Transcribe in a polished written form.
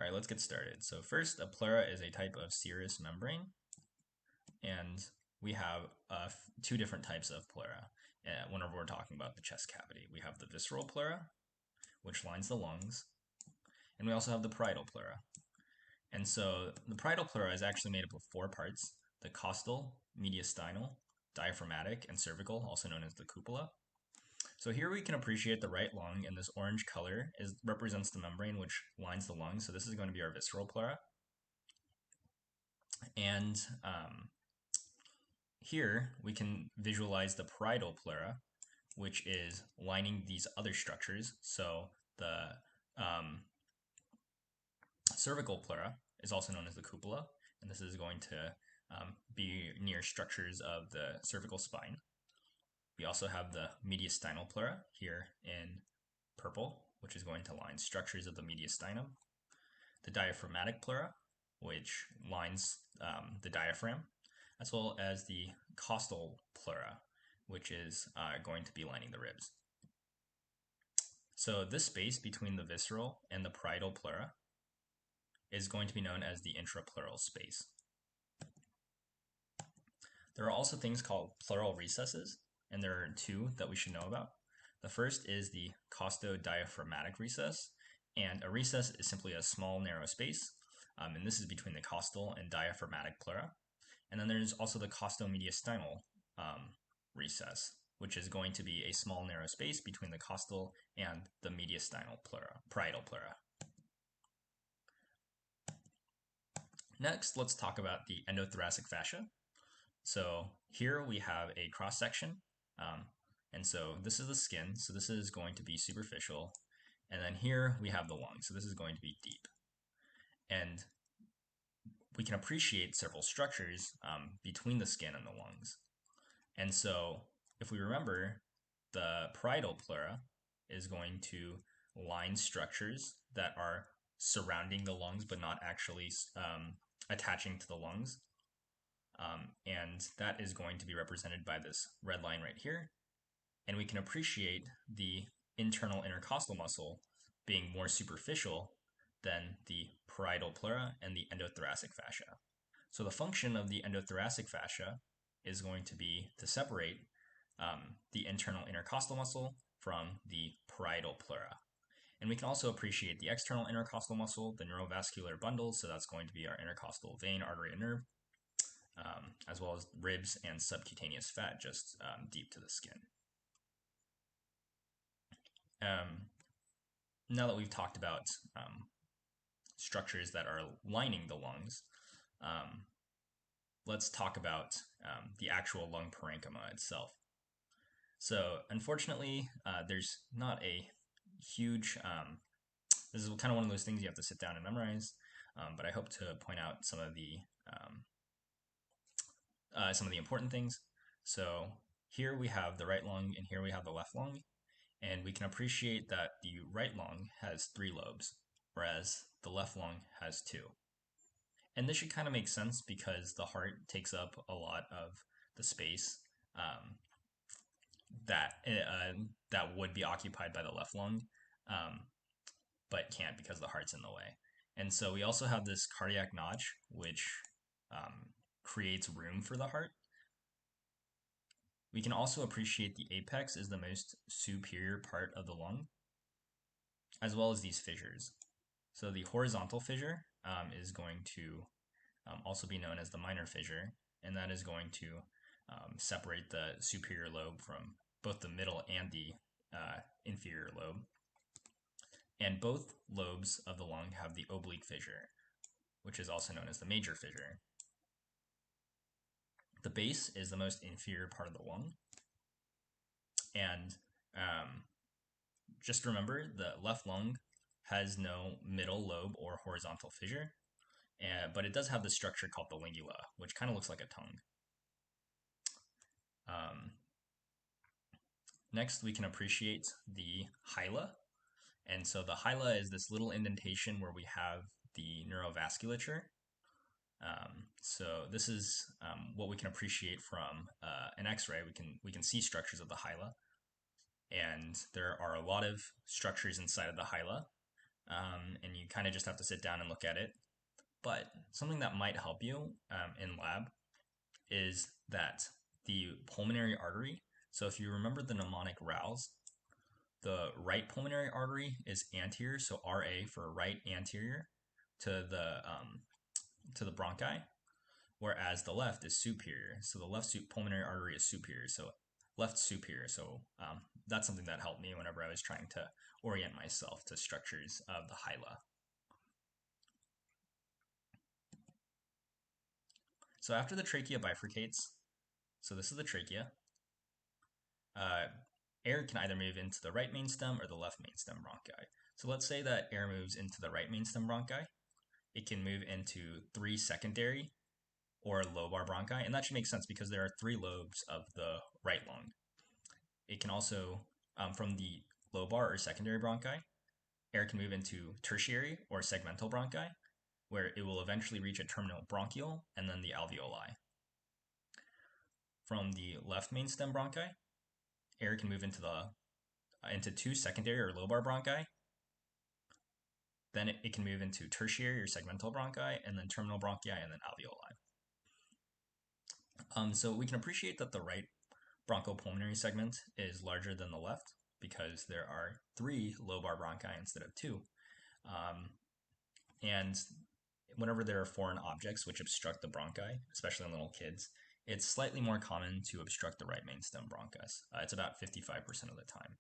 All right, let's get started. So first, a pleura is a type of serous membrane, and we have two different types of pleura whenever we're talking about the chest cavity. We have the visceral pleura, which lines the lungs, and we also have the parietal pleura. And so the parietal pleura is actually made up of four parts: the costal, mediastinal, diaphragmatic, and cervical, also known as the cupola. So here we can appreciate the right lung, and this orange color represents the membrane which lines the lungs. So this is going to be our visceral pleura. And here we can visualize the parietal pleura, which is lining these other structures. So the cervical pleura is also known as the cupola, and this is going to be near structures of the cervical spine. We also have the mediastinal pleura here in purple, which is going to line structures of the mediastinum. The diaphragmatic pleura, which lines the diaphragm, as well as the costal pleura, which is going to be lining the ribs. So this space between the visceral and the parietal pleura is going to be known as the intrapleural space. There are also things called pleural recesses, and there are two that we should know about. The first is the costodiaphragmatic recess, and a recess is simply a small narrow space, and this is between the costal and diaphragmatic pleura. And then there's also the costomediastinal recess, which is going to be a small narrow space between the costal and the mediastinal pleura, parietal pleura. Next, let's talk about the endothoracic fascia. So here we have a cross section, and so this is the skin, so this is going to be superficial, and then here we have the lung, so this is going to be deep. And we can appreciate several structures between the skin and the lungs. And so if we remember, the parietal pleura is going to line structures that are surrounding the lungs but not actually attaching to the lungs. And that is going to be represented by this red line right here. And we can appreciate the internal intercostal muscle being more superficial than the parietal pleura and the endothoracic fascia. So the function of the endothoracic fascia is going to be to separate the internal intercostal muscle from the parietal pleura. And we can also appreciate the external intercostal muscle, the neurovascular bundles, so that's going to be our intercostal vein, artery, and nerve, as well as ribs and subcutaneous fat just deep to the skin. Now that we've talked about structures that are lining the lungs, let's talk about the actual lung parenchyma itself. So unfortunately, there's not a huge, this is kind of one of those things you have to sit down and memorize, but I hope to point out some of the important things. So here we have the right lung and here we have the left lung, and we can appreciate that the right lung has 3 lobes, whereas the left lung has 2. And this should kind of make sense because the heart takes up a lot of the space that would be occupied by the left lung, but can't because the heart's in the way. And so we also have this cardiac notch, which creates room for the heart. We can also appreciate the apex is the most superior part of the lung, as well as these fissures. So the horizontal fissure is going to also be known as the minor fissure, and that is going to separate the superior lobe from both the middle and the inferior lobe. And both lobes of the lung have the oblique fissure, which is also known as the major fissure. The base is the most inferior part of the lung. And just remember, the left lung has no middle lobe or horizontal fissure, but it does have this structure called the lingula, which kind of looks like a tongue. Next, we can appreciate the hyla. And so the hyla is this little indentation where we have the neurovasculature. So this is what we can appreciate from an X-ray. We can see structures of the hyla, and there are a lot of structures inside of the hyla. and you kind of just have to sit down and look at it. But something that might help you in lab is that the pulmonary artery. So if you remember the mnemonic RALS, the right pulmonary artery is anterior, so RA for right anterior to the bronchi, whereas the left is superior. So the left pulmonary artery is superior, so left superior. So that's something that helped me whenever I was trying to orient myself to structures of the hyla. So after the trachea bifurcates, so this is the trachea, air can either move into the right main stem or the left main stem bronchi. So let's say that air moves into the right main stem bronchi. It can move into 3 secondary or lobar bronchi, and that should make sense because there are 3 lobes of the right lung. It can also, from the lobar or secondary bronchi, air can move into tertiary or segmental bronchi, where it will eventually reach a terminal bronchiole and then the alveoli. From the left main stem bronchi, air can move into 2 secondary or lobar bronchi. Then it can move into tertiary or segmental bronchi, and then terminal bronchi, and then alveoli. So we can appreciate that the right bronchopulmonary segment is larger than the left because there are 3 lobar bronchi instead of 2. And whenever there are foreign objects which obstruct the bronchi, especially in little kids, it's slightly more common to obstruct the right main stem bronchus. It's about 55% of the time.